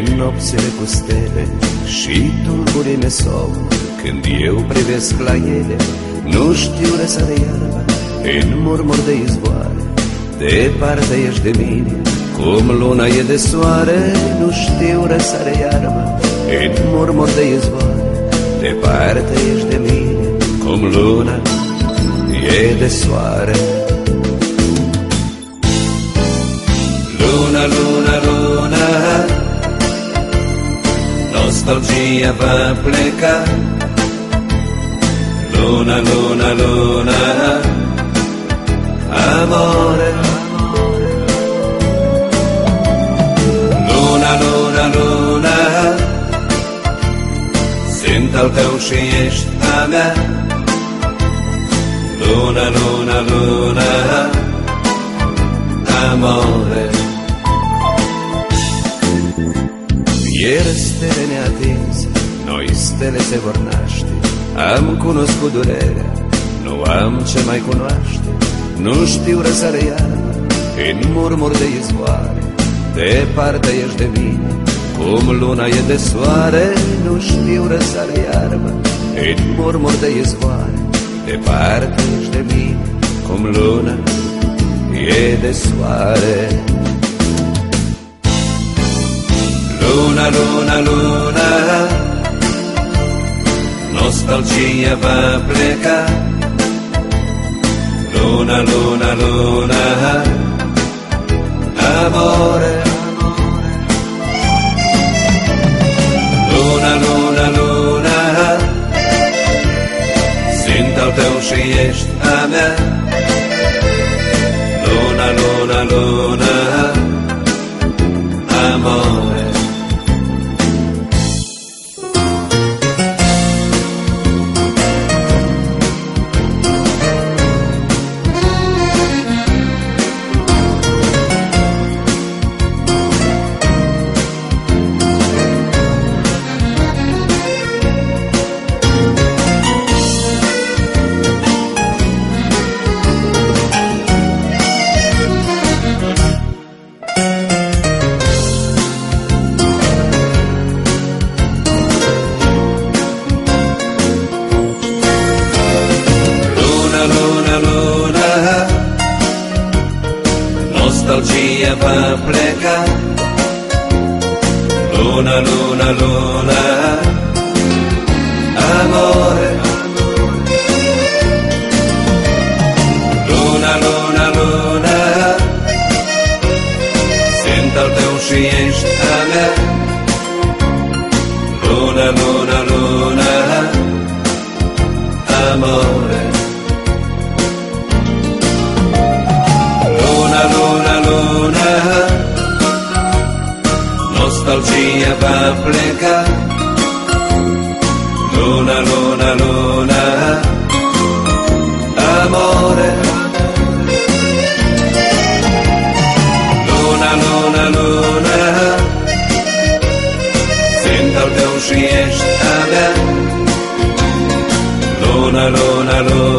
Prin nopțile cu stele și tulburile somn, când eu privesc la ele, nu știu răsare iarba în murmur de izvoare. Departe ești de mine, cum luna e de soare, nu știu răsare iarba în murmur de izvoare. Departe ești de mine, cum luna e de soare. Luna, luna, luna, nostalgia va pleca. Luna, luna, luna, amore. Luna, luna, luna, simt al tău și ești a mea. Luna, luna, luna, amore. Ieri stele neatinse, noi stele se vor naște. Am cunoscut durerea, nu am ce mai cunoaște. Nu știu răsare iarba în murmur de izvoare. Departe ești de mine, cum luna e de soare. Nu știu răsare iarba în murmur de izvoare. Departe ești de mine, cum luna e de soare. Luna, luna, luna, nostalgia va pleca. Luna, luna, luna, amore. Luna, luna, luna, simt al tău și ești a mea. Luna, luna, luna, amore. Nostalgia va pleca. Luna, luna, luna, amore. Luna, luna, luna, simt al tău și ești a mea. Luna, luna, luna, amore. Luna, luna, nostalgia va pleca. Luna, luna, luna, amore. Luna, luna, luna, simt al tău și ești a mea. Luna, luna, luna,